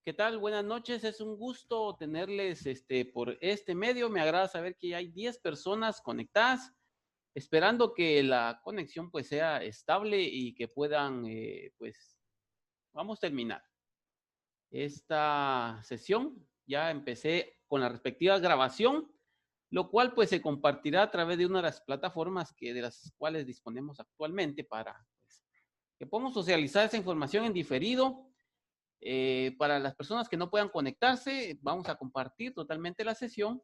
¿Qué tal? Buenas noches. Es un gusto tenerles por este medio. Me agrada saber que hay 10 personas conectadas, esperando que la conexión pues sea estable y que puedan, pues, vamos a terminar esta sesión. Ya empecé con la respectiva grabación, lo cual pues se compartirá a través de una de las plataformas de las cuales disponemos actualmente para pues, que podamos socializar esa información en diferido. Para las personas que no puedan conectarse, vamos a compartir totalmente la sesión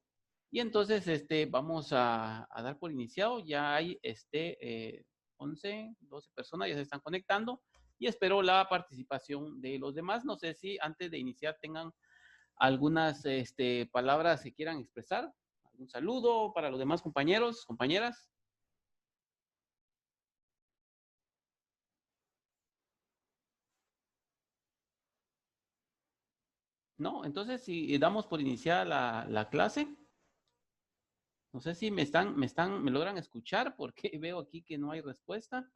y entonces vamos a dar por iniciado. Ya hay 11, 12 personas ya se están conectando y espero la participación de los demás. No sé si antes de iniciar tengan algunas palabras que quieran expresar, algún saludo para los demás compañeros, compañeras. No, entonces si damos por iniciada la clase. No sé si me logran escuchar porque veo aquí que no hay respuesta.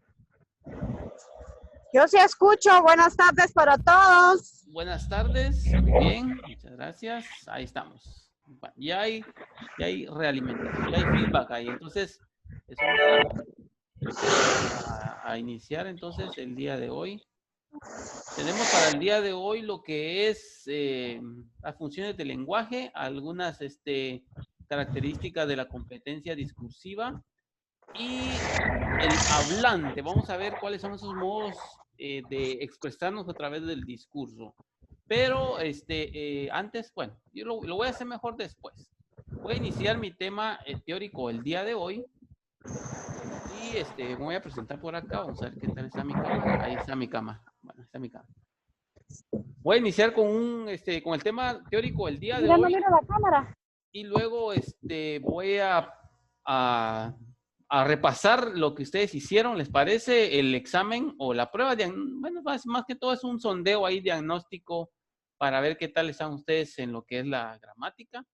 Yo sí escucho. Buenas tardes para todos. Buenas tardes, muy bien, muchas gracias. Ahí estamos. Bueno, ya hay realimentación, ya hay feedback ahí. Entonces, eso me agrada. Vamos a iniciar entonces el día de hoy. Tenemos para el día de hoy lo que es las funciones del lenguaje, algunas características de la competencia discursiva y el hablante. Vamos a ver cuáles son esos modos de expresarnos a través del discurso. Pero antes, bueno, yo lo voy a hacer mejor después. Voy a iniciar mi tema teórico el día de hoy. Y me voy a presentar por acá. Vamos a ver qué tal está mi cámara. Ahí está mi cámara. Bueno, está mi cámara. Voy a iniciar con el tema teórico el día de Mira, no hoy. mira la cámara. Y luego voy a repasar lo que ustedes hicieron. ¿Les parece el examen o la prueba? Bueno, más que todo es un sondeo ahí diagnóstico para ver qué tal están ustedes en lo que es la gramática.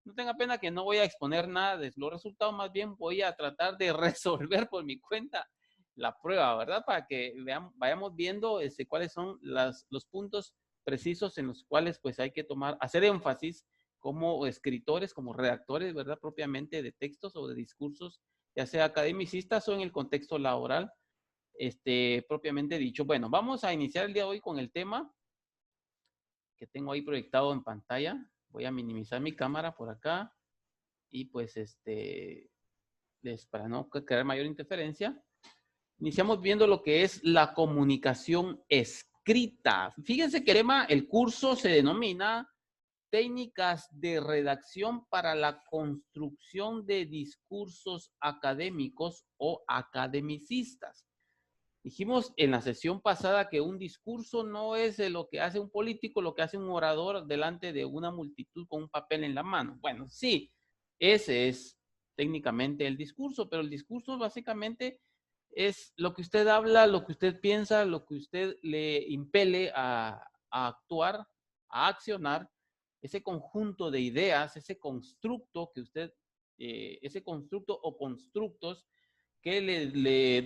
No tenga pena que no voy a exponer nada de los resultados, más bien voy a tratar de resolver por mi cuenta la prueba, ¿verdad? Para que vayamos viendo cuáles son los puntos precisos en los cuales pues hay que hacer énfasis como escritores, como redactores, ¿verdad? Propiamente de textos o de discursos, ya sea academicistas o en el contexto laboral, propiamente dicho. Bueno, vamos a iniciar el día de hoy con el tema que tengo ahí proyectado en pantalla. Voy a minimizar mi cámara por acá y pues para no crear mayor interferencia, iniciamos viendo lo que es la comunicación escrita. Fíjense que el curso se denomina Técnicas de redacción para la construcción de discursos académicos o academicistas. Dijimos en la sesión pasada que un discurso no es lo que hace un político, lo que hace un orador delante de una multitud con un papel en la mano. Bueno, sí, ese es técnicamente el discurso, pero el discurso básicamente es lo que usted habla, lo que usted piensa, lo que usted le impele a actuar, a accionar, ese conjunto de ideas, ese constructo que usted, ese constructo o constructos que le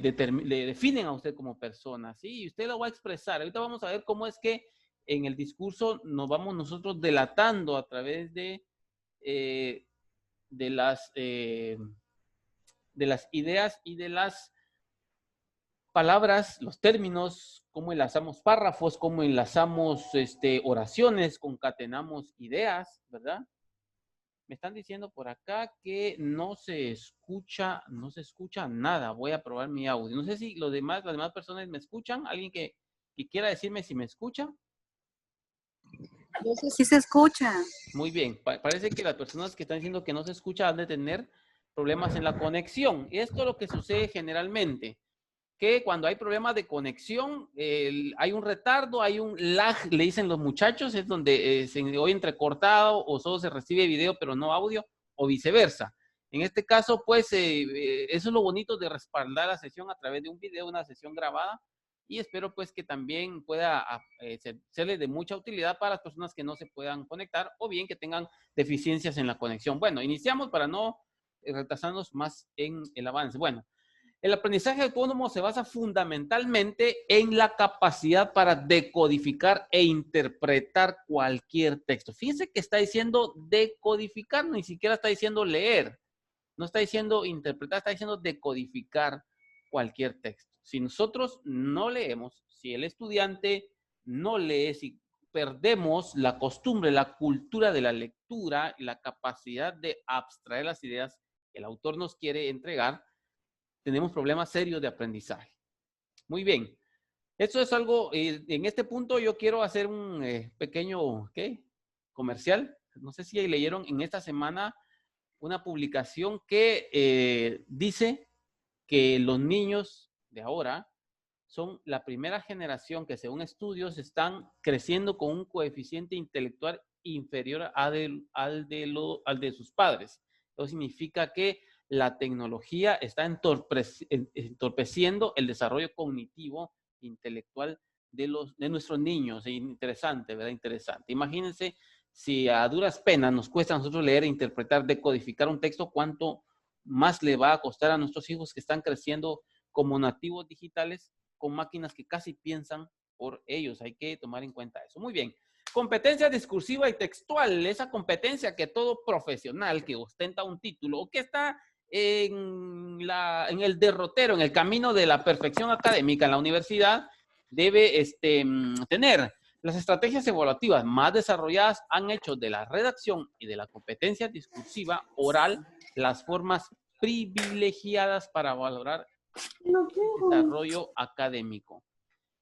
definen a usted como persona, ¿sí? Y usted lo va a expresar. Ahorita vamos a ver cómo es que en el discurso nos vamos nosotros delatando a través eh, de, de las ideas y de las palabras, los términos, cómo enlazamos párrafos, cómo enlazamos oraciones, concatenamos ideas, ¿verdad? Me están diciendo por acá que no se escucha nada. Voy a probar mi audio. No sé si las demás personas me escuchan. ¿Alguien que quiera decirme si me escucha? Yo sé si se escucha. Muy bien. Parece que las personas que están diciendo que no se escucha han de tener problemas en la conexión. Y esto es lo que sucede generalmente, que cuando hay problemas de conexión, hay un retardo, hay un lag, le dicen los muchachos, es donde se oye entrecortado o solo se recibe video pero no audio, o viceversa. En este caso, pues, eso es lo bonito de respaldar la sesión a través de un video, una sesión grabada, y espero pues que también pueda serle de mucha utilidad para las personas que no se puedan conectar o bien que tengan deficiencias en la conexión. Bueno, iniciamos para no retrasarnos más en el avance. Bueno, El aprendizaje autónomo se basa fundamentalmente en la capacidad para decodificar e interpretar cualquier texto. Fíjense que está diciendo decodificar, ni siquiera está diciendo leer. No está diciendo interpretar, está diciendo decodificar cualquier texto. Si nosotros no leemos, si el estudiante no lee, si perdemos la costumbre, la cultura de la lectura y la capacidad de abstraer las ideas que el autor nos quiere entregar, tenemos problemas serios de aprendizaje. Muy bien. Esto es algo, en este punto yo quiero hacer un pequeño comercial. No sé si leyeron en esta semana una publicación que dice que los niños de ahora son la primera generación que, según estudios, están creciendo con un coeficiente intelectual inferior al de sus padres. Eso significa que la tecnología está entorpeciendo el desarrollo cognitivo intelectual de nuestros niños. Interesante, ¿verdad? Interesante. Imagínense si a duras penas nos cuesta a nosotros leer, interpretar, decodificar un texto, ¿cuánto más le va a costar a nuestros hijos que están creciendo como nativos digitales con máquinas que casi piensan por ellos? Hay que tomar en cuenta eso. Muy bien. Competencia discursiva y textual, esa competencia que todo profesional que ostenta un título o que está en el derrotero, en el camino de la perfección académica en la universidad, debe tener. Las estrategias evaluativas más desarrolladas han hecho de la redacción y de la competencia discursiva oral las formas privilegiadas para valorar el desarrollo académico.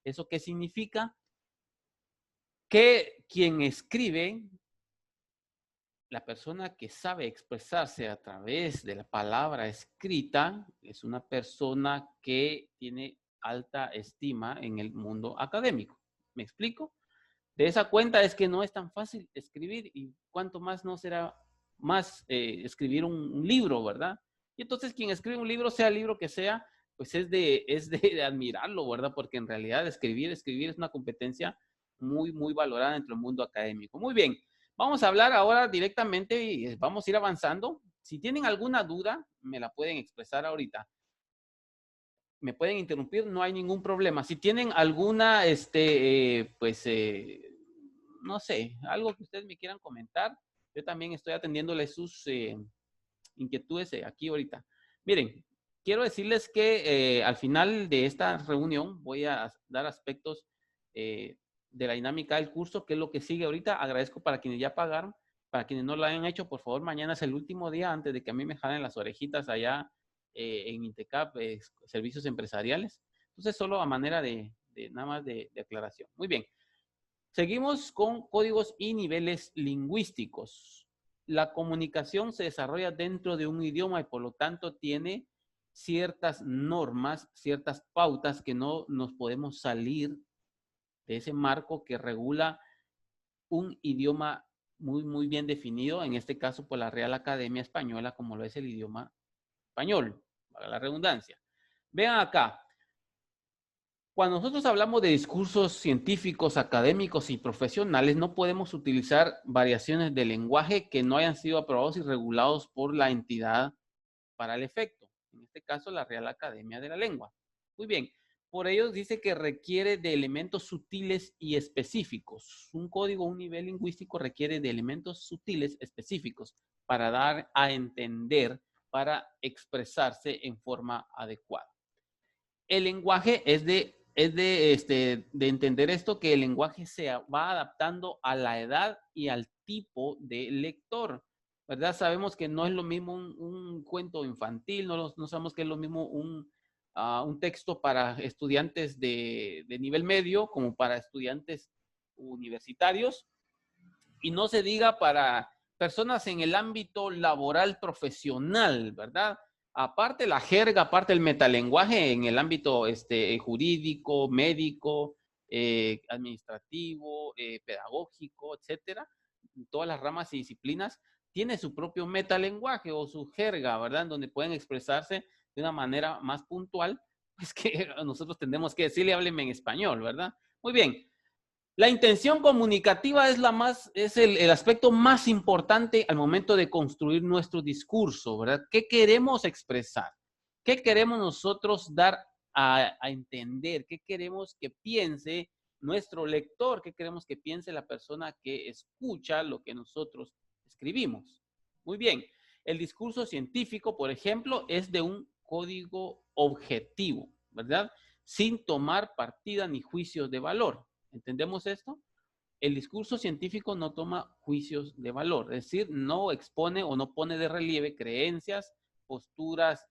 ¿Eso qué significa? Que quien escribe, la persona que sabe expresarse a través de la palabra escrita, es una persona que tiene alta estima en el mundo académico. ¿Me explico? De esa cuenta es que no es tan fácil escribir y cuanto más no será más escribir un libro, ¿verdad? Y entonces quien escribe un libro, sea el libro que sea, pues es de admirarlo, ¿verdad? Porque en realidad escribir es una competencia muy, muy valorada dentro del mundo académico. Muy bien, vamos a hablar ahora directamente y vamos a ir avanzando. Si tienen alguna duda, me la pueden expresar ahorita. Me pueden interrumpir, no hay ningún problema. Si tienen alguna, no sé, algo que ustedes me quieran comentar, yo también estoy atendiéndoles sus inquietudes aquí ahorita. Miren, quiero decirles que al final de esta reunión voy a dar aspectos de la dinámica del curso, que es lo que sigue ahorita. Agradezco para quienes ya pagaron, para quienes no lo hayan hecho, por favor, mañana es el último día antes de que a mí me jalen las orejitas allá en INTECAP, servicios empresariales. Entonces, solo a manera de nada más de aclaración. Muy bien. Seguimos con códigos y niveles lingüísticos. La comunicación se desarrolla dentro de un idioma y por lo tanto tiene ciertas normas, ciertas pautas que no nos podemos salir de ese marco que regula un idioma muy, muy bien definido, en este caso por la Real Academia Española, como lo es el idioma español, para la redundancia. Vean acá. Cuando nosotros hablamos de discursos científicos, académicos y profesionales, no podemos utilizar variaciones de lenguaje que no hayan sido aprobados y regulados por la entidad para el efecto. En este caso, la Real Academia de la Lengua. Muy bien. Por ello dice que requiere de elementos sutiles y específicos. Un código, un nivel lingüístico requiere de elementos sutiles específicos para dar a entender, para expresarse en forma adecuada. El lenguaje es de entender esto, que el lenguaje se va adaptando a la edad y al tipo de lector, ¿verdad? Sabemos que no es lo mismo un cuento infantil, no sabemos que es lo mismo un texto para estudiantes de nivel medio como para estudiantes universitarios, y no se diga para personas en el ámbito laboral profesional, ¿verdad? Aparte la jerga, aparte el metalenguaje en el ámbito jurídico, médico, administrativo, pedagógico, etcétera, todas las ramas y disciplinas, tiene su propio metalenguaje o su jerga, ¿verdad? En donde pueden expresarse de una manera más puntual, pues que nosotros tendremos que decirle, hábleme en español, ¿verdad? Muy bien. La intención comunicativa es el aspecto más importante al momento de construir nuestro discurso, ¿verdad? ¿Qué queremos expresar? ¿Qué queremos nosotros dar a entender? ¿Qué queremos que piense nuestro lector? ¿Qué queremos que piense la persona que escucha lo que nosotros escribimos? Muy bien. El discurso científico, por ejemplo, es de un código objetivo, ¿verdad? Sin tomar partida ni juicios de valor. ¿Entendemos esto? El discurso científico no toma juicios de valor, es decir, no expone o no pone de relieve creencias, posturas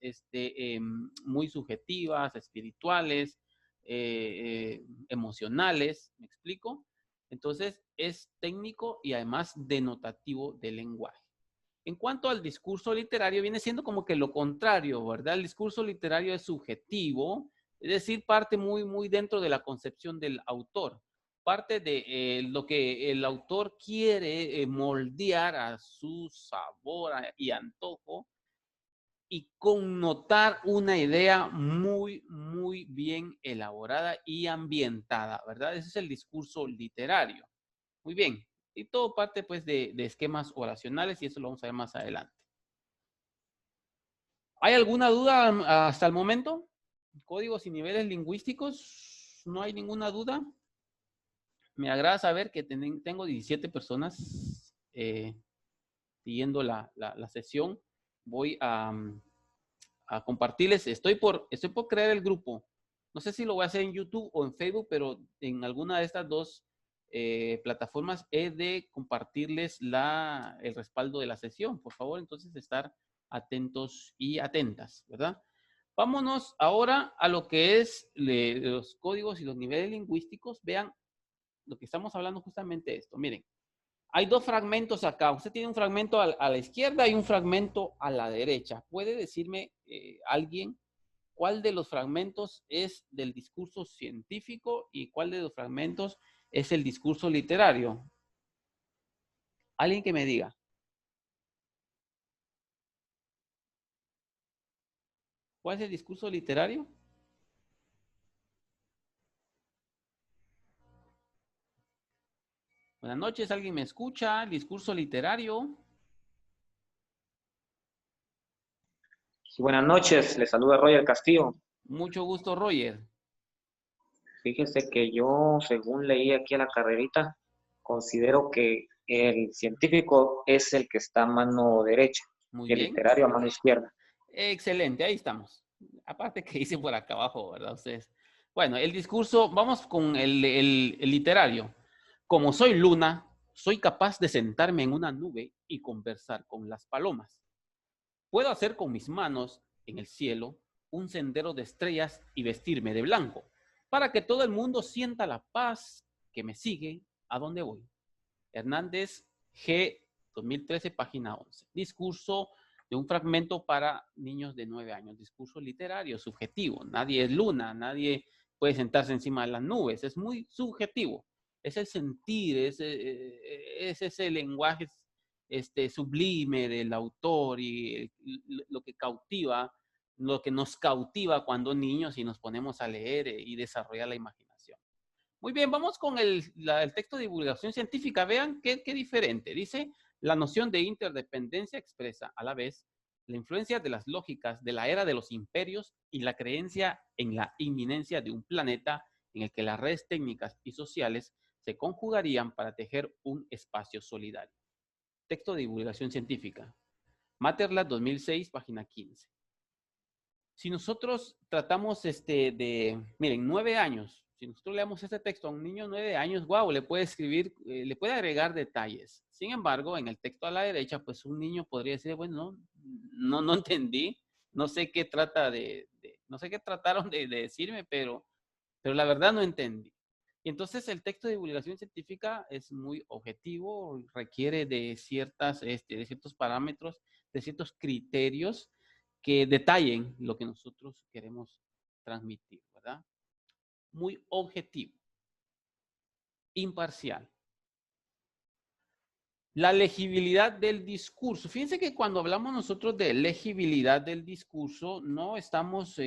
muy subjetivas, espirituales, emocionales, ¿me explico? Entonces, es técnico y además denotativo del lenguaje. En cuanto al discurso literario, viene siendo como que lo contrario, ¿verdad? El discurso literario es subjetivo, es decir, parte muy dentro de la concepción del autor, parte de lo que el autor quiere moldear a su sabor y antojo y connotar una idea muy bien elaborada y ambientada, ¿verdad? Ese es el discurso literario. Muy bien. Y todo parte pues de esquemas oracionales y eso lo vamos a ver más adelante. ¿Hay alguna duda hasta el momento? ¿Códigos y niveles lingüísticos? ¿No hay ninguna duda? Me agrada saber que tengo 17 personas siguiendo la sesión. Voy a compartirles. Estoy por crear el grupo. No sé si lo voy a hacer en YouTube o en Facebook, pero en alguna de estas dos plataformas he de compartirles el respaldo de la sesión. Por favor, entonces estar atentos y atentas, ¿verdad? Vámonos ahora a lo que es los códigos y los niveles lingüísticos. Vean lo que estamos hablando justamente de esto. Miren, hay dos fragmentos acá. Usted tiene un fragmento a la izquierda y un fragmento a la derecha. ¿Puede decirme alguien cuál de los fragmentos es del discurso científico y cuál de los fragmentos es el discurso literario? Alguien que me diga. ¿Cuál es el discurso literario? Buenas noches, ¿alguien me escucha? El discurso literario. Sí, buenas noches, le saluda Roger Castillo. Mucho gusto, Roger. Fíjese que yo, según leí aquí en la carrerita, considero que el científico es el que está a mano derecha Muy y el bien. literario a mano izquierda. Excelente, ahí estamos. Aparte que hice por acá abajo, ¿verdad? Ustedes. Bueno, el discurso, vamos con el literario. Como soy luna, soy capaz de sentarme en una nube y conversar con las palomas. Puedo hacer con mis manos en el cielo un sendero de estrellas y vestirme de blanco, para que todo el mundo sienta la paz que me sigue a donde voy. Hernández G. 2013, página 11. Discurso de un fragmento para niños de 9 años. Discurso literario, subjetivo. Nadie es luna, nadie puede sentarse encima de las nubes. Es muy subjetivo. Es el sentir, es ese lenguaje sublime del autor y lo que cautiva, lo que nos cautiva cuando niños y nos ponemos a leer y desarrollar la imaginación. Muy bien, vamos con el texto de divulgación científica. Vean qué diferente. Dice, la noción de interdependencia expresa a la vez la influencia de las lógicas de la era de los imperios y la creencia en la inminencia de un planeta en el que las redes técnicas y sociales se conjugarían para tejer un espacio solidario. Texto de divulgación científica. Materlab 2006, página 15. Si nosotros tratamos miren, 9 años, si nosotros leemos este texto a un niño de 9 años, wow, le puede escribir, le puede agregar detalles. Sin embargo, en el texto a la derecha, pues un niño podría decir, bueno, no entendí, no sé qué no sé qué trataron de decirme, pero la verdad no entendí. Y entonces el texto de divulgación científica es muy objetivo, requiere de de ciertos parámetros, de ciertos criterios que detallen lo que nosotros queremos transmitir, ¿verdad? Muy objetivo, imparcial. La legibilidad del discurso. Fíjense que cuando hablamos nosotros de legibilidad del discurso, no estamos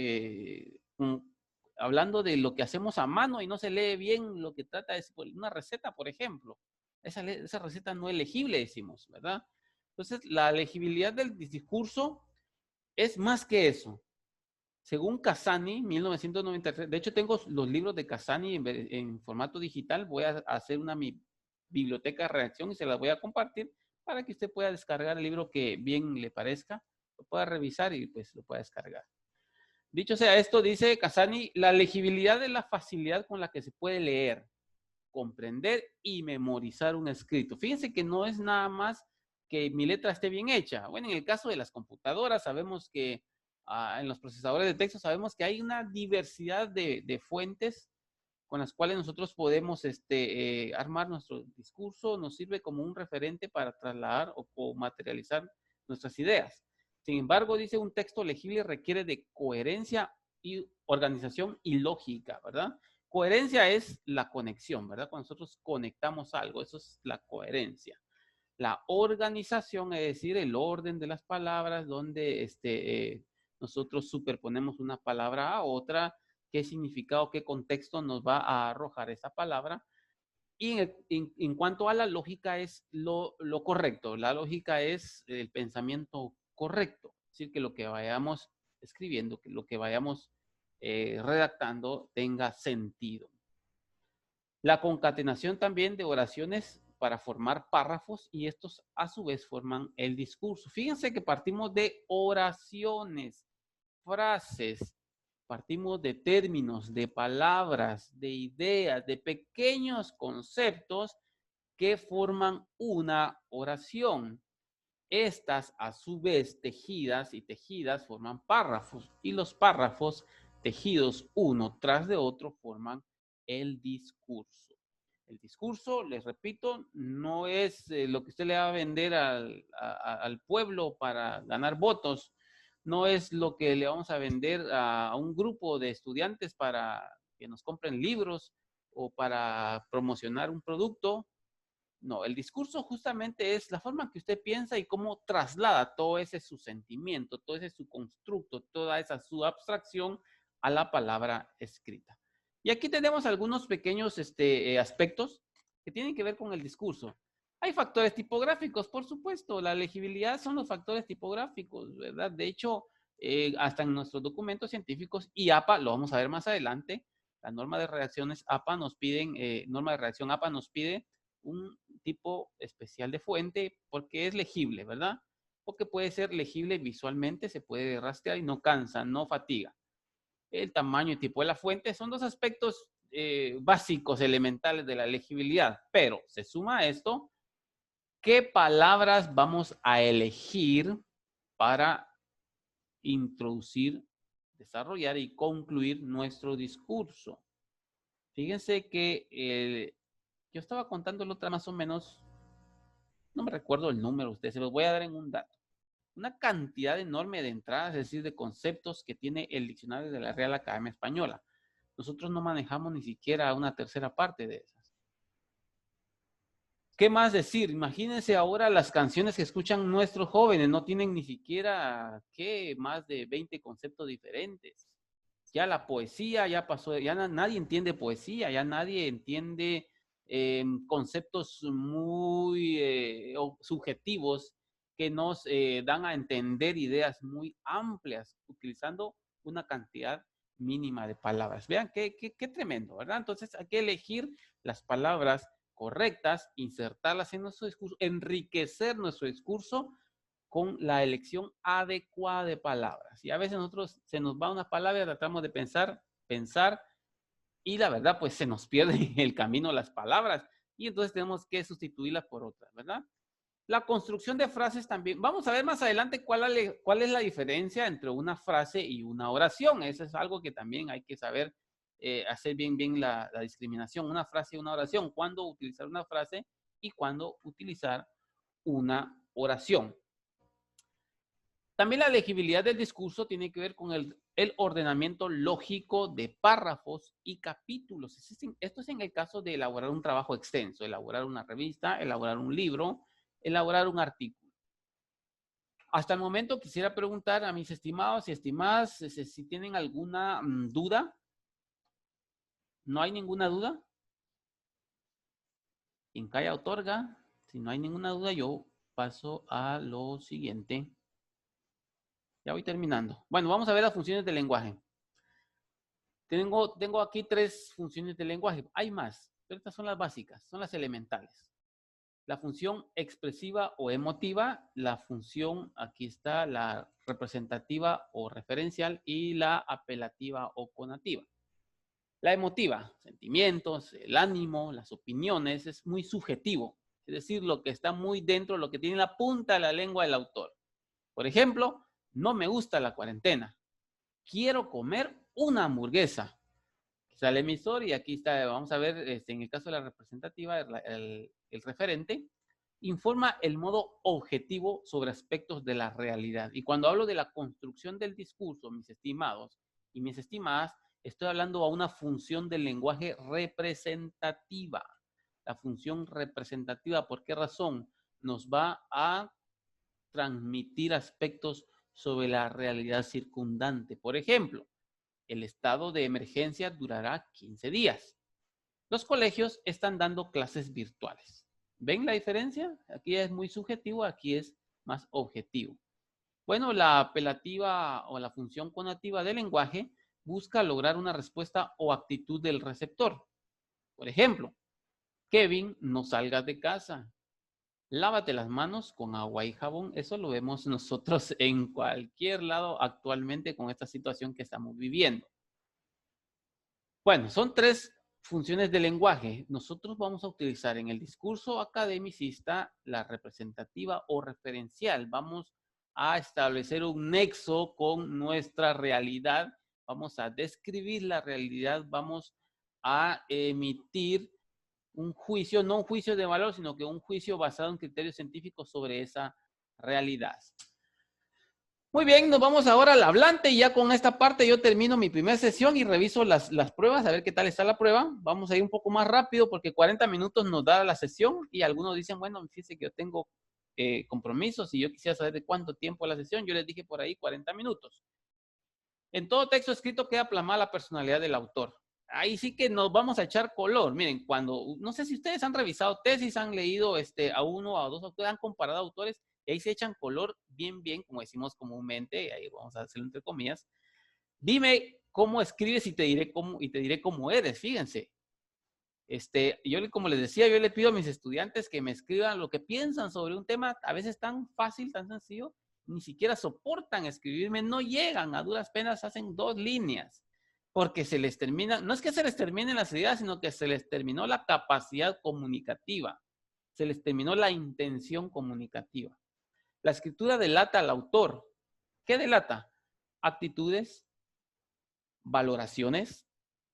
hablando de lo que hacemos a mano y no se lee bien lo que trata de una receta, por ejemplo. Esa receta no es legible, decimos, ¿verdad? Entonces, la legibilidad del discurso es más que eso. Según Casani, 1993, de hecho tengo los libros de Casani en formato digital, voy a hacer una mi biblioteca de redacción y se las voy a compartir para que usted pueda descargar el libro que bien le parezca, lo pueda revisar y pues lo pueda descargar. Dicho sea esto, dice Casani, la legibilidad es la facilidad con la que se puede leer, comprender y memorizar un escrito. Fíjense que no es nada más que mi letra esté bien hecha. Bueno, en el caso de las computadoras sabemos que en los procesadores de texto sabemos que hay una diversidad de fuentes con las cuales nosotros podemos armar nuestro discurso, nos sirve como un referente para trasladar o materializar nuestras ideas. Sin embargo, dice, un texto legible requiere de coherencia y organización y lógica, ¿verdad? Coherencia es la conexión, ¿verdad? Cuando nosotros conectamos algo, eso es la coherencia. La organización, es decir, el orden de las palabras, donde nosotros superponemos una palabra a otra, qué significado, qué contexto nos va a arrojar esa palabra. Y en cuanto a la lógica es lo correcto. La lógica es el pensamiento correcto. Es decir, que lo que vayamos escribiendo, que lo que vayamos redactando tenga sentido. La concatenación también de oraciones para formar párrafos y estos a su vez forman el discurso. Fíjense que partimos de oraciones, frases, partimos de términos, de palabras, de ideas, de pequeños conceptos que forman una oración. Estas, a su vez, tejidas y tejidas, forman párrafos y los párrafos tejidos uno tras de otro forman el discurso. El discurso, les repito, no es lo que usted le va a vender al pueblo para ganar votos, no es lo que le vamos a vender a un grupo de estudiantes para que nos compren libros o para promocionar un producto. No, el discurso justamente es la forma que usted piensa y cómo traslada todo ese su sentimiento, todo ese su constructo, toda esa su abstracción a la palabra escrita. Y aquí tenemos algunos pequeños aspectos que tienen que ver con el discurso. Hay factores tipográficos, por supuesto, la legibilidad son los factores tipográficos, ¿verdad? De hecho, hasta en nuestros documentos científicos y APA, lo vamos a ver más adelante, la norma de redacciones APA nos piden, norma de redacción APA nos pide un tipo especial de fuente porque es legible, ¿verdad? Porque puede ser legible visualmente, se puede rastrear y no cansa, no fatiga. El tamaño y tipo de la fuente son dos aspectos básicos, elementales de la legibilidad, pero se suma a esto, ¿qué palabras vamos a elegir para introducir, desarrollar y concluir nuestro discurso? Fíjense que yo estaba contando la otra más o menos, no me recuerdo el número, ustedes se los voy a dar en un dato. Una cantidad enorme de entradas, es decir, de conceptos que tiene el diccionario de la Real Academia Española. Nosotros no manejamos ni siquiera una tercera parte de esas. ¿Qué más decir? Imagínense ahora las canciones que escuchan nuestros jóvenes, no tienen ni siquiera, ¿qué? Más de 20 conceptos diferentes. Ya la poesía ya pasó, ya nadie entiende poesía, ya nadie entiende conceptos muy subjetivos que nos dan a entender ideas muy amplias utilizando una cantidad mínima de palabras. Vean qué tremendo, ¿verdad? Entonces hay que elegir las palabras correctas, insertarlas en nuestro discurso, enriquecer nuestro discurso con la elección adecuada de palabras. Y a veces nosotros se nos va una palabra, tratamos de pensar, y la verdad, pues se nos pierde el camino las palabras, y entonces tenemos que sustituirlas por otras, ¿verdad? La construcción de frases también. Vamos a ver más adelante cuál es la diferencia entre una frase y una oración. Eso es algo que también hay que saber hacer bien la discriminación. Una frase y una oración. Cuándo utilizar una frase y cuándo utilizar una oración. También la legibilidad del discurso tiene que ver con el ordenamiento lógico de párrafos y capítulos. Esto es en el caso de elaborar un trabajo extenso, elaborar una revista, elaborar un libro, elaborar un artículo. Hasta el momento quisiera preguntar a mis estimados y estimadas si tienen alguna duda. ¿No hay ninguna duda? Quien calla otorga. Si no hay ninguna duda, yo paso a lo siguiente. Ya voy terminando. Bueno, vamos a ver las funciones del lenguaje. Tengo aquí 3 funciones del lenguaje. Hay más, pero estas son las básicas, son las elementales. La función expresiva o emotiva, la función, aquí está, la representativa o referencial y la apelativa o conativa. La emotiva, sentimientos, el ánimo, las opiniones, es muy subjetivo. Es decir, lo que está muy dentro, lo que tiene la punta de la lengua del autor. Por ejemplo, no me gusta la cuarentena. Quiero comer una hamburguesa. Está el emisor y aquí está, vamos a ver, en el caso de la representativa, el referente, informa el modo objetivo sobre aspectos de la realidad. Y cuando hablo de la construcción del discurso, mis estimados y mis estimadas, estoy hablando a una función del lenguaje representativa. La función representativa, ¿por qué razón? Nos va a transmitir aspectos sobre la realidad circundante. Por ejemplo, el estado de emergencia durará 15 días. Los colegios están dando clases virtuales. ¿Ven la diferencia? Aquí es muy subjetivo, aquí es más objetivo. Bueno, la apelativa o la función conativa del lenguaje busca lograr una respuesta o actitud del receptor. Por ejemplo, Kevin, no salgas de casa. Lávate las manos con agua y jabón. Eso lo vemos nosotros en cualquier lado actualmente con esta situación que estamos viviendo. Bueno, son 3 funciones del lenguaje. Nosotros vamos a utilizar en el discurso academicista la representativa o referencial. Vamos a establecer un nexo con nuestra realidad. Vamos a describir la realidad. Vamos a emitir un juicio, no un juicio de valor, sino que un juicio basado en criterios científicos sobre esa realidad. Muy bien, nos vamos ahora al hablante y ya con esta parte yo termino mi primera sesión y reviso las pruebas, a ver qué tal está la prueba. Vamos a ir un poco más rápido porque 40 minutos nos da la sesión y algunos dicen, bueno, fíjense que yo tengo compromisos y yo quisiera saber de cuánto tiempo la sesión. Yo les dije por ahí 40 minutos. En todo texto escrito queda plasmada la personalidad del autor. Ahí sí que nos vamos a echar color. Miren, cuando, no sé si ustedes han revisado tesis, han leído a uno o a 2 autores, han comparado autores, y ahí se echan color bien, como decimos comúnmente, ahí vamos a hacerlo entre comillas. Dime cómo escribes y te diré cómo eres, fíjense. Yo, como les decía, yo le pido a mis estudiantes que me escriban lo que piensan sobre un tema, a veces tan fácil, tan sencillo, ni siquiera soportan escribirme, no llegan, a duras penas hacen 2 líneas, porque se les termina, no es que se les terminen las ideas, sino que se les terminó la capacidad comunicativa, se les terminó la intención comunicativa. La escritura delata al autor. ¿Qué delata? Actitudes, valoraciones,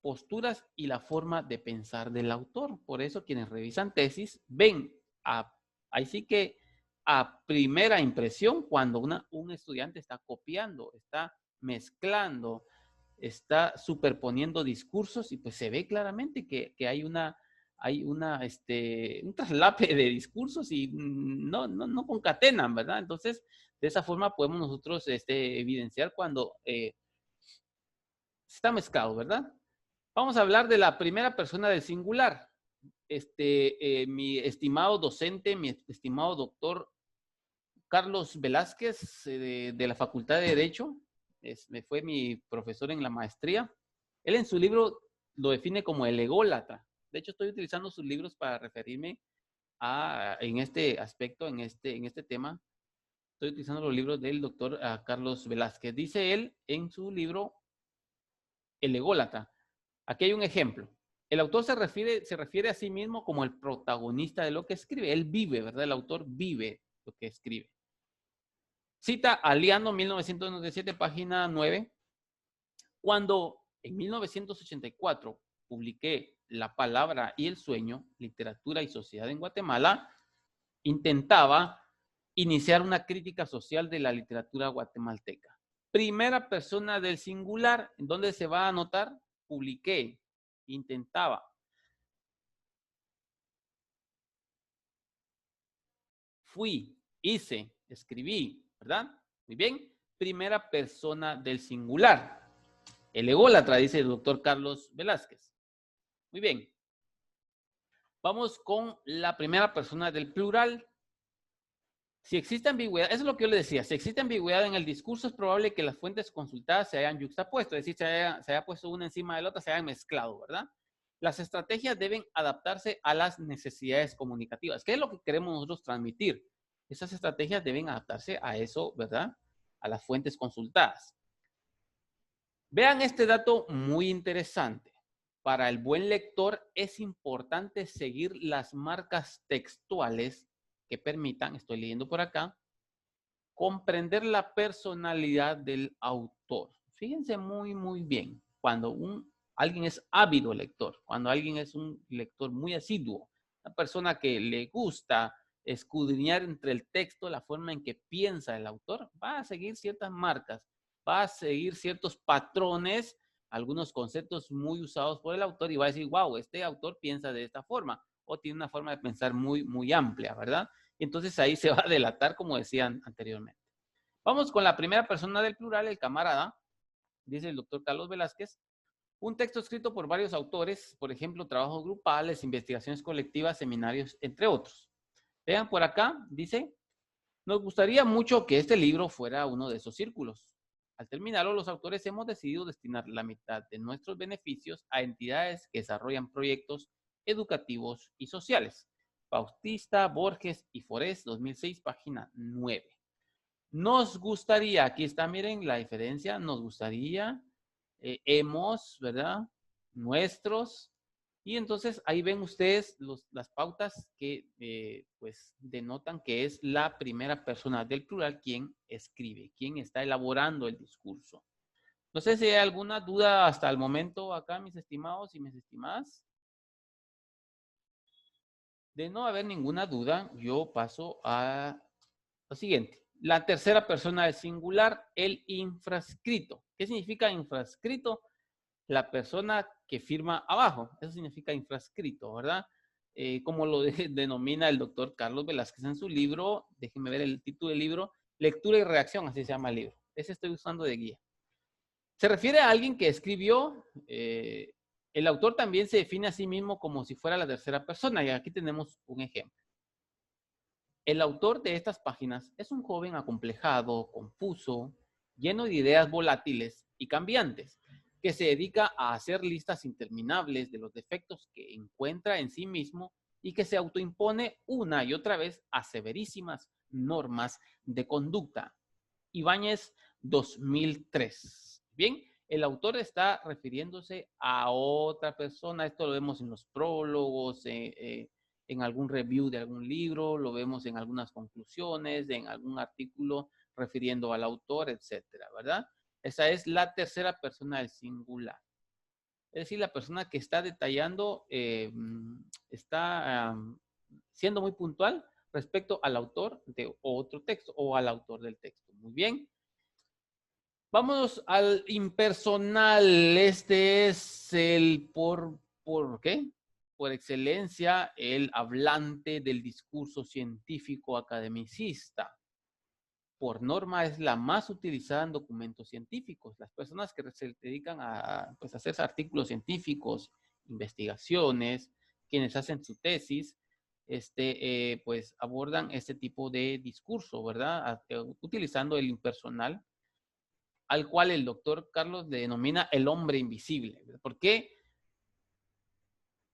posturas y la forma de pensar del autor. Por eso quienes revisan tesis ven ahí sí que a primera impresión cuando un estudiante está copiando, está mezclando, está superponiendo discursos y pues se ve claramente que hay un traslape de discursos y no concatenan, ¿verdad? Entonces, de esa forma podemos nosotros evidenciar cuando está mezclado, ¿verdad? Vamos a hablar de la primera persona del singular. Mi estimado docente, mi estimado doctor Carlos Velázquez, de la Facultad de Derecho, fue mi profesor en la maestría. Él en su libro lo define como el ególatra. De hecho, estoy utilizando sus libros para referirme en este aspecto, en este tema. Estoy utilizando los libros del doctor Carlos Velázquez. Dice él en su libro El ególatra. Aquí hay un ejemplo. El autor se refiere a sí mismo como el protagonista de lo que escribe. Él vive, ¿verdad? El autor vive lo que escribe. Cita a Liano, 1997, página 9. Cuando en 1984 publiqué La palabra y el sueño, literatura y sociedad en Guatemala, intentaba iniciar una crítica social de la literatura guatemalteca. Primera persona del singular, ¿en dónde se va a anotar? Publiqué, intentaba. Fui, hice, escribí, ¿verdad? Muy bien. Primera persona del singular. El ególatra, dice el doctor Carlos Velázquez. Muy bien. Vamos con la primera persona del plural. Si existe ambigüedad, eso es lo que yo le decía, si existe ambigüedad en el discurso, es probable que las fuentes consultadas se hayan yuxtapuesto, es decir, se haya puesto una encima de la otra, se hayan mezclado, ¿verdad? Las estrategias deben adaptarse a las necesidades comunicativas. ¿Qué es lo que queremos nosotros transmitir? Esas estrategias deben adaptarse a eso, ¿verdad? A las fuentes consultadas. Vean este dato muy interesante. Para el buen lector es importante seguir las marcas textuales que permitan, estoy leyendo por acá, comprender la personalidad del autor. Fíjense muy bien. Cuando alguien es ávido lector, cuando alguien es un lector muy asiduo, una persona que le gusta escudriñar entre el texto la forma en que piensa el autor, va a seguir ciertas marcas, va a seguir ciertos patrones, algunos conceptos muy usados por el autor y va a decir, wow, este autor piensa de esta forma o tiene una forma de pensar muy amplia, ¿verdad? Y entonces ahí se va a delatar, como decían anteriormente. Vamos con la primera persona del plural, el camarada, dice el doctor Carlos Velázquez. Un texto escrito por varios autores, por ejemplo, trabajos grupales, investigaciones colectivas, seminarios, entre otros. Vean por acá, dice, nos gustaría mucho que este libro fuera uno de esos círculos. Al terminarlo, los autores hemos decidido destinar la mitad de nuestros beneficios a entidades que desarrollan proyectos educativos y sociales. Bautista, Borges y Forés, 2006, página 9. Nos gustaría, aquí está, miren la diferencia, nos gustaría, hemos, ¿verdad? Nuestros. Y entonces ahí ven ustedes las pautas que pues denotan que es la primera persona del plural quien escribe, quien está elaborando el discurso. No sé si hay alguna duda hasta el momento acá, mis estimados y mis estimadas. De no haber ninguna duda, yo paso a lo siguiente. La tercera persona del singular, el infrascrito. ¿Qué significa infrascrito? La persona que firma abajo. Eso significa infrascrito, ¿verdad? Como lo denomina el doctor Carlos Velázquez en su libro, déjenme ver el título del libro, Lectura y Reacción, así se llama el libro. Ese estoy usando de guía. Se refiere a alguien que escribió, el autor también se define a sí mismo como si fuera la tercera persona, y aquí tenemos un ejemplo. El autor de estas páginas es un joven acomplejado, confuso, lleno de ideas volátiles y cambiantes, que se dedica a hacer listas interminables de los defectos que encuentra en sí mismo y que se autoimpone una y otra vez a severísimas normas de conducta. Ibáñez, 2003. Bien, el autor está refiriéndose a otra persona, esto lo vemos en los prólogos, en algún review de algún libro, lo vemos en algunas conclusiones, en algún artículo refiriendo al autor, etcétera, ¿verdad? Esa es la tercera persona del singular. Es decir, la persona que está detallando, está siendo muy puntual respecto al autor de otro texto o al autor del texto. Muy bien. Vámonos al impersonal. Este es el ¿por qué? Por excelencia, el hablante del discurso científico academicista. Por norma es la más utilizada en documentos científicos. Las personas que se dedican a pues, hacer artículos científicos, investigaciones, quienes hacen su tesis, pues abordan este tipo de discurso, ¿verdad? Utilizando el impersonal, al cual el doctor Carlos denomina el hombre invisible. Porque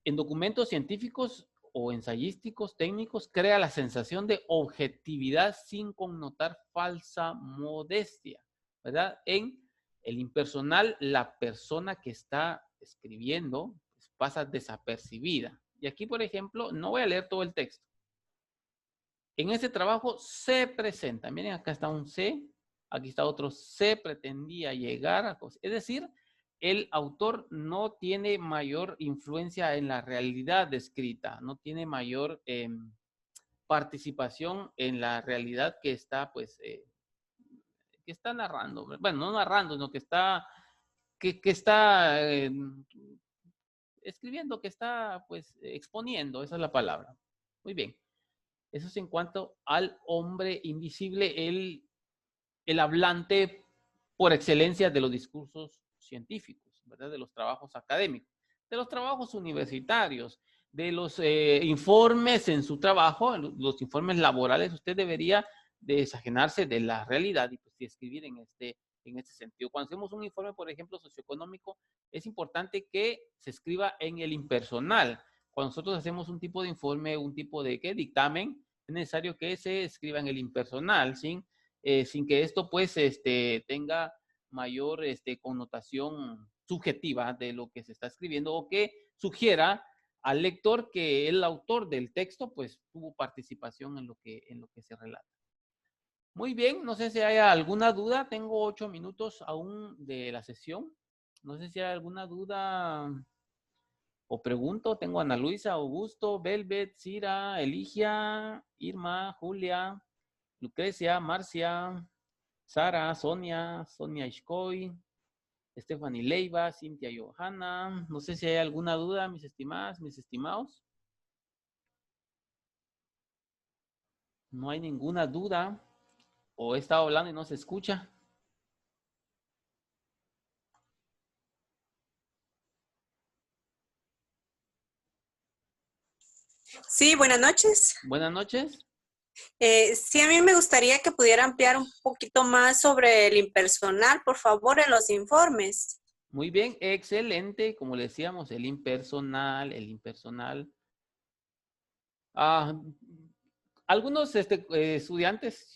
en documentos científicos o ensayísticos técnicos crea la sensación de objetividad sin connotar falsa modestia, ¿verdad? En el impersonal, la persona que está escribiendo pues, pasa desapercibida. Y aquí, por ejemplo, no voy a leer todo el texto. En este trabajo se presenta, miren, acá está un se, aquí está otro, se pretendía llegar a cosas. Es decir, el autor no tiene mayor influencia en la realidad descrita, no tiene mayor participación en la realidad que está, pues, que está narrando. Bueno, no narrando, sino que está, que está escribiendo, que está, pues, exponiendo, esa es la palabra. Muy bien. Eso es en cuanto al hombre invisible, el hablante por excelencia de los discursos científicos, ¿verdad? De los trabajos académicos, de los trabajos universitarios, de los informes en su trabajo, los informes laborales. Usted debería desajenarse de la realidad y pues, escribir en este sentido. Cuando hacemos un informe, por ejemplo, socioeconómico, es importante que se escriba en el impersonal. Cuando nosotros hacemos un tipo de informe, un tipo de dictamen, es necesario que se escriba en el impersonal, sin que esto pues tenga mayor connotación subjetiva de lo que se está escribiendo o que sugiera al lector que el autor del texto pues tuvo participación en lo que se relata. Muy bien, no sé si hay alguna duda. Tengo 8 minutos aún de la sesión. No sé si hay alguna duda o pregunto. Tengo a Ana Luisa, Augusto, Velvet, Cira, Eligia, Irma, Julia, Lucrecia, Marcia, Sara, Sonia Ishkoy, Stephanie Leiva, Cintia Johanna. No sé si hay alguna duda, mis estimadas, mis estimados. No hay ninguna duda. O he estado hablando y no se escucha. Sí, buenas noches. Buenas noches. Sí, a mí me gustaría que pudiera ampliar un poquito más sobre el impersonal, por favor, en los informes. Muy bien, excelente. Como le decíamos, el impersonal. Algunos estudiantes,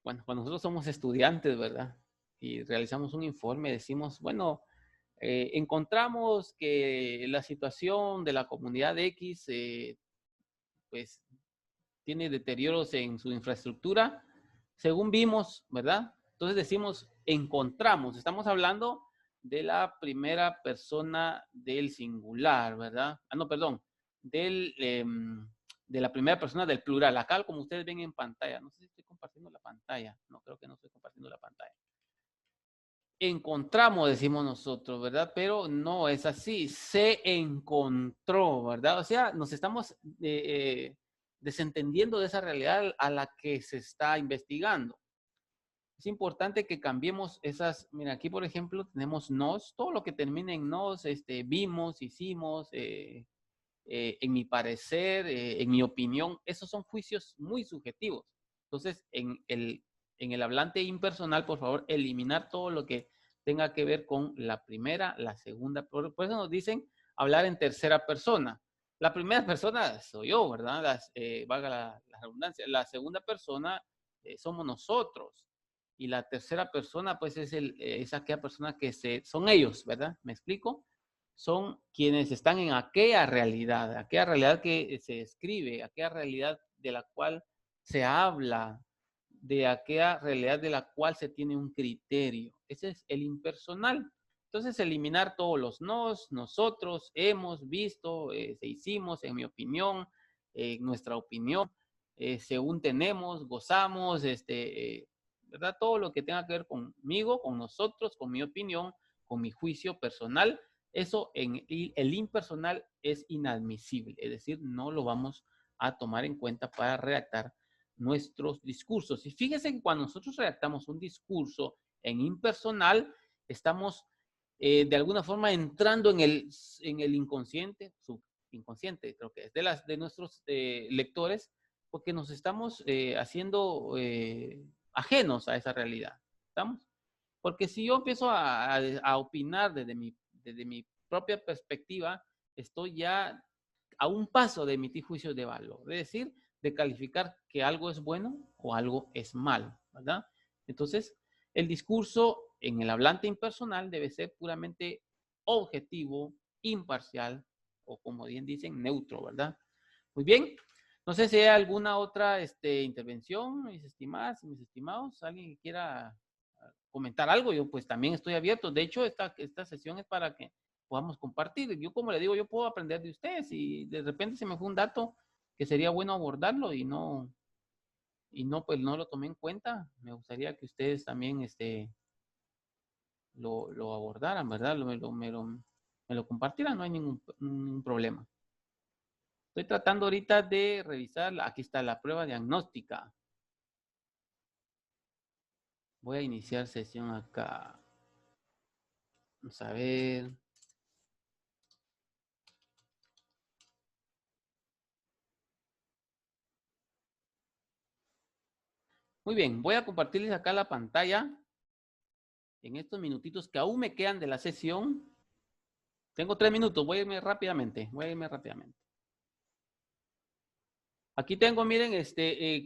bueno, cuando nosotros somos estudiantes, ¿verdad? Y realizamos un informe, decimos, bueno, encontramos que la situación de la comunidad X, pues, tiene deterioros en su infraestructura, según vimos, ¿verdad? Entonces decimos, encontramos, estamos hablando de la primera persona del singular, ¿verdad? No, perdón, de la primera persona del plural. Acá, como ustedes ven en pantalla, no sé si estoy compartiendo la pantalla, no, creo que no estoy compartiendo la pantalla. Encontramos, decimos nosotros, ¿verdad? Pero no es así, se encontró, ¿verdad? O sea, nos estamos desentendiendo de esa realidad a la que se está investigando. Es importante que cambiemos esas, mira, aquí por ejemplo tenemos nos, todo lo que termina en nos, vimos, hicimos, en mi parecer, en mi opinión, esos son juicios muy subjetivos. Entonces, en el hablante impersonal, por favor, eliminar todo lo que tenga que ver con la primera, la segunda. Por eso nos dicen hablar en tercera persona. La primera persona soy yo, ¿verdad? Valga la redundancia. La segunda persona somos nosotros. Y la tercera persona, pues, es aquella persona que son ellos, ¿verdad? ¿Me explico? Son quienes están en aquella realidad que se escribe, aquella realidad de la cual se habla, de aquella realidad de la cual se tiene un criterio. Ese es el impersonal. Entonces, eliminar todos los nos, nosotros, hemos visto, se hicimos, en mi opinión, nuestra opinión, según tenemos, gozamos, ¿verdad? Todo lo que tenga que ver conmigo, con nosotros, con mi opinión, con mi juicio personal, eso en el impersonal es inadmisible, es decir, no lo vamos a tomar en cuenta para redactar nuestros discursos. Y fíjense que cuando nosotros redactamos un discurso en impersonal, estamos de alguna forma entrando en el inconsciente, subconsciente, creo que es de nuestros lectores, porque nos estamos haciendo ajenos a esa realidad. ¿Estamos? Porque si yo empiezo a opinar desde mi propia perspectiva, estoy ya a un paso de emitir juicios de valor, es decir, de calificar que algo es bueno o algo es mal, ¿verdad? Entonces, el discurso en el hablante impersonal debe ser puramente objetivo, imparcial o, como bien dicen, neutro, ¿verdad? Muy bien. No sé si hay alguna otra intervención, mis estimadas y mis estimados. ¿Alguien que quiera comentar algo? Yo pues también estoy abierto. De hecho, esta sesión es para que podamos compartir. Yo, como le digo, yo puedo aprender de ustedes y de repente se me fue un dato que sería bueno abordarlo y no, pues no lo tomé en cuenta. Me gustaría que ustedes también lo abordaran, ¿verdad? Me lo compartieran, no hay ningún problema. Estoy tratando ahorita de revisar, aquí está la prueba diagnóstica. Voy a iniciar sesión acá. Vamos a ver. Muy bien, voy a compartirles acá la pantalla en estos minutitos que aún me quedan de la sesión. Tengo 3 minutos, voy a irme rápidamente. Aquí tengo, miren,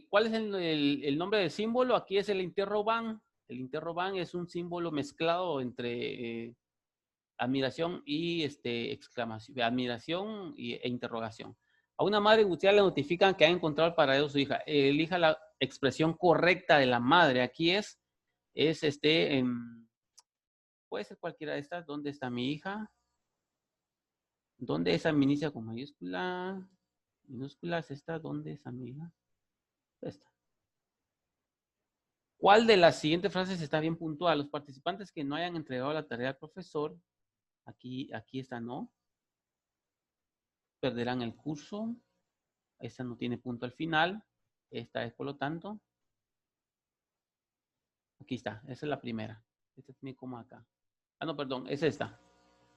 ¿cuál es el nombre del símbolo? Aquí es el interrobang. El interrobang es un símbolo mezclado entre admiración y exclamación, admiración e interrogación. A una madre angustiada le notifican que ha encontrado el paradero de su hija. Elija la expresión correcta de la madre. Aquí puede ser cualquiera de estas. ¿Dónde está mi hija? ¿Dónde esa me inicia con mayúscula? Minúsculas, esta, ¿dónde es amiga? Esta. ¿Cuál de las siguientes frases está bien puntual? Los participantes que no hayan entregado la tarea al profesor, aquí está no, perderán el curso. Esta no tiene punto al final. Esta es, por lo tanto, aquí está, esa es la primera. Esta tiene coma acá. Ah, no, perdón, es esta,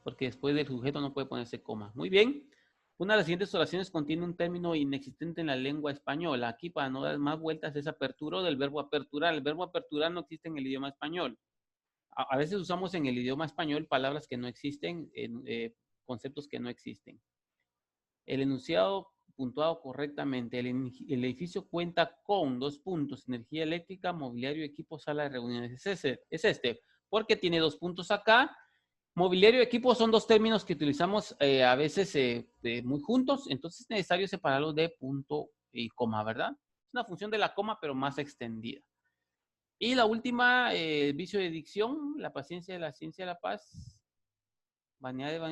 porque después del sujeto no puede ponerse coma. Muy bien. Una de las siguientes oraciones contiene un término inexistente en la lengua española. Aquí, para no dar más vueltas, es aperturó del verbo aperturar. El verbo aperturar no existe en el idioma español. A veces usamos en el idioma español palabras que no existen, conceptos que no existen. El enunciado puntuado correctamente. El edificio cuenta con 2 puntos: energía eléctrica, mobiliario, equipo, sala de reuniones. Es este, porque tiene 2 puntos acá. Mobiliario y equipo son 2 términos que utilizamos a veces muy juntos, entonces es necesario separarlos de punto y coma, ¿verdad? Es una función de la coma, pero más extendida. Y la última, vicio de dicción, la paciencia de la ciencia de la paz.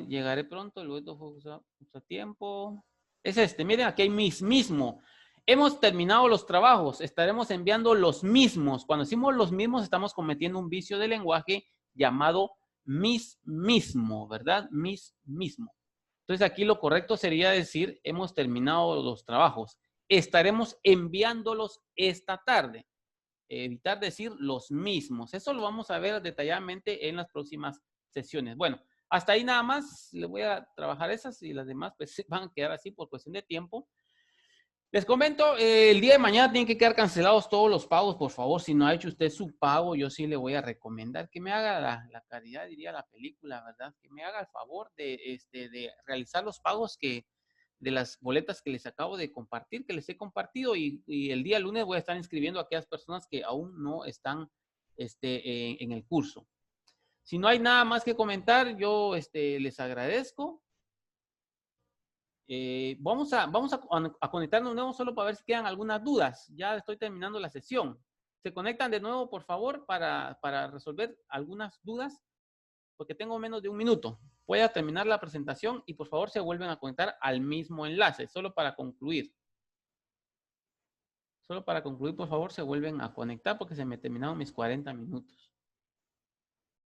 Llegaré pronto, luego usa tiempo. Es miren, aquí hay mismo. Hemos terminado los trabajos, estaremos enviando los mismos. Cuando decimos los mismos, estamos cometiendo un vicio de lenguaje llamado mismo, ¿verdad? Mismo. Entonces aquí lo correcto sería decir, hemos terminado los trabajos. Estaremos enviándolos esta tarde. Evitar decir los mismos. Eso lo vamos a ver detalladamente en las próximas sesiones. Bueno, hasta ahí nada más. Le voy a trabajar esas y las demás pues van a quedar así por cuestión de tiempo. Les comento, el día de mañana tienen que quedar cancelados todos los pagos, por favor. Si no ha hecho usted su pago, yo sí le voy a recomendar que me haga la caridad, diría la película, ¿verdad? Que me haga el favor de realizar los pagos de las boletas que les acabo de compartir, que les he compartido, y el día lunes voy a estar inscribiendo a aquellas personas que aún no están en el curso. Si no hay nada más que comentar, yo les agradezco. Vamos a conectarnos de nuevo solo para ver si quedan algunas dudas. Ya estoy terminando la sesión. Se conectan de nuevo, por favor, para resolver algunas dudas, porque tengo menos de 1 minuto. Voy a terminar la presentación y por favor se vuelven a conectar al mismo enlace, solo para concluir. Solo para concluir, por favor, se vuelven a conectar porque se me terminaron mis 40 minutos.